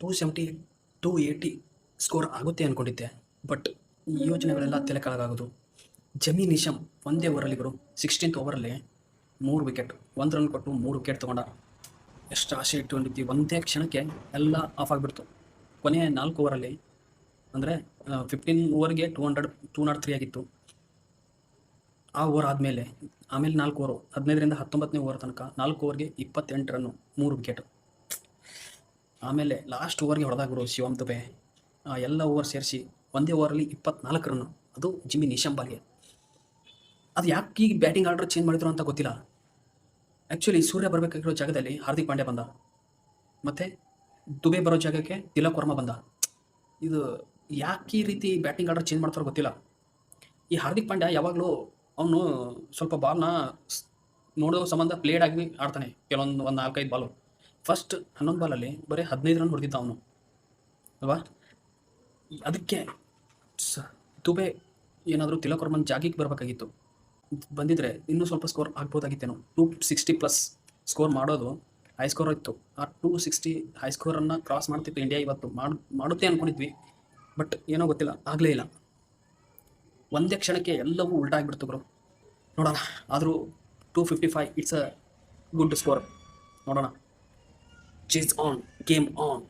270 280 score ಆಗುತ್ತೆ ಅಂದ್ಕೊಂಡಿದ್ದೆ. But ಈ ಯೋಜನೆಗಳೆಲ್ಲ ತಲೆ ಕೆಳಗಾಗೋದು. ಜಮಿ ನಿಶಮ್ ಒಂದೇ ಓವರಲ್ಲಿ ಗುರು, 16th ಓವರಲ್ಲಿ 3 ವಿಕೆಟ್, 1 ರನ್ ಕೊಟ್ಟು 3 ವಿಕೆಟ್ ತೊಗೊಂಡ. ಎಷ್ಟು ಆಸೆ ಇಟ್ಕೊಂಡಿದ್ವಿ, ಒಂದೇ ಕ್ಷಣಕ್ಕೆ ಎಲ್ಲ ಆಫ್ ಆಗಿಬಿಡ್ತು. ಕೊನೆಯ 4 ಓವರಲ್ಲಿ ಅಂದರೆ 15 ಓವರ್ಗೆ 203 ಆಗಿತ್ತು. ಆ ಓವರ್ ಆದಮೇಲೆ ಆಮೇಲೆ 4 ಓವರು, 15ರಿಂದ 19ನೇ ಓವರ್ ತನಕ 4 ಓವರ್ಗೆ 28 ರನ್ನು, 3 ವಿಕೆಟ್. ಆಮೇಲೆ ಲಾಸ್ಟ್ ಓವರ್ಗೆ ಹೊಡೆದಾಗ್ರು ಶಿವಮ್ ದುಬೆ. ಎಲ್ಲ ಓವರ್ ಸೇರಿಸಿ ಒಂದೇ ಓವರಲ್ಲಿ 24 ರನ್ನು, ಅದು ಜಿಮ್ಮಿ ನಿಶಮ್ ಬಾಲ್ಗೆ. ಅದು ಯಾಕೆ ಈಗ ಬ್ಯಾಟಿಂಗ್ ಆರ್ಡರ್ ಚೇಂಜ್ ಮಾಡಿದ್ರು ಅಂತ ಗೊತ್ತಿಲ್ಲ. ಆ್ಯಕ್ಚುಲಿ ಸೂರ್ಯ ಬರಬೇಕಾಗಿರೋ ಜಾಗದಲ್ಲಿ ಹಾರ್ದಿಕ್ ಪಾಂಡ್ಯ ಬಂದ, ಮತ್ತು ದುಬೆ ಬರೋ ಜಾಗಕ್ಕೆ ತಿಲಕ್ ವರ್ಮಾ ಬಂದ. ಇದು ಯಾಕೆ ಈ ರೀತಿ ಬ್ಯಾಟಿಂಗ್ ಆರ್ಡರ್ ಚೇಂಜ್ ಮಾಡ್ತಾರೋ ಗೊತ್ತಿಲ್ಲ. ಈ ಹಾರ್ದಿಕ್ ಪಾಂಡ್ಯ ಯಾವಾಗಲೂ ಅವನು ಸ್ವಲ್ಪ ಬಾಲ್ನ ನೋಡೋ ಸಂಬಂಧ ಪ್ಲೇಡ್ ಆಗಿ ಆಡ್ತಾನೆ. ಕೆಲವೊಂದು 4-5 ಬಾಲು, ಫಸ್ಟ್ 11 ಬಾಲಲ್ಲಿ ಬರೀ 15 ರನ್ ಹೊಡೆದಿದ್ದ ಅವನು ಅಲ್ವಾ. ಅದಕ್ಕೆ ದುಬೆ ಏನಾದರೂ ತಿಲಕ್ ವರ್ಮನ್ ಜಾಗಿಗೆ ಬರಬೇಕಾಗಿತ್ತು. ಬಂದಿದ್ರೆ ಇನ್ನೂ ಸ್ವಲ್ಪ ಸ್ಕೋರ್ ಆಗ್ಬೋದಾಗಿತ್ತೇನೋ. 260+ ಸ್ಕೋರ್ ಮಾಡೋದು ಹೈ ಸ್ಕೋರ್ ಇತ್ತು. ಆ 260 ಹೈ ಸ್ಕೋರನ್ನು ಕ್ರಾಸ್ ಮಾಡ್ತಿತ್ತು ಇಂಡಿಯಾ ಇವತ್ತು. ಮಾಡುತ್ತೆ ಅಂದ್ಕೊಂಡಿದ್ವಿ, ಬಟ್ ಏನೋ ಗೊತ್ತಿಲ್ಲ, ಆಗಲೇ ಇಲ್ಲ. ಒಂದೇ ಕ್ಷಣಕ್ಕೆ ಎಲ್ಲವೂ ಉಲ್ಟಾ ಆಗಿಬಿಡ್ತು ಗುರು. ನೋಡೋಣ, ಆದರೂ 255 ಇಟ್ಸ್ ಅ ಗುಡ್ ಸ್ಕೋರ್. ನೋಡೋಣ. Chase on, game on.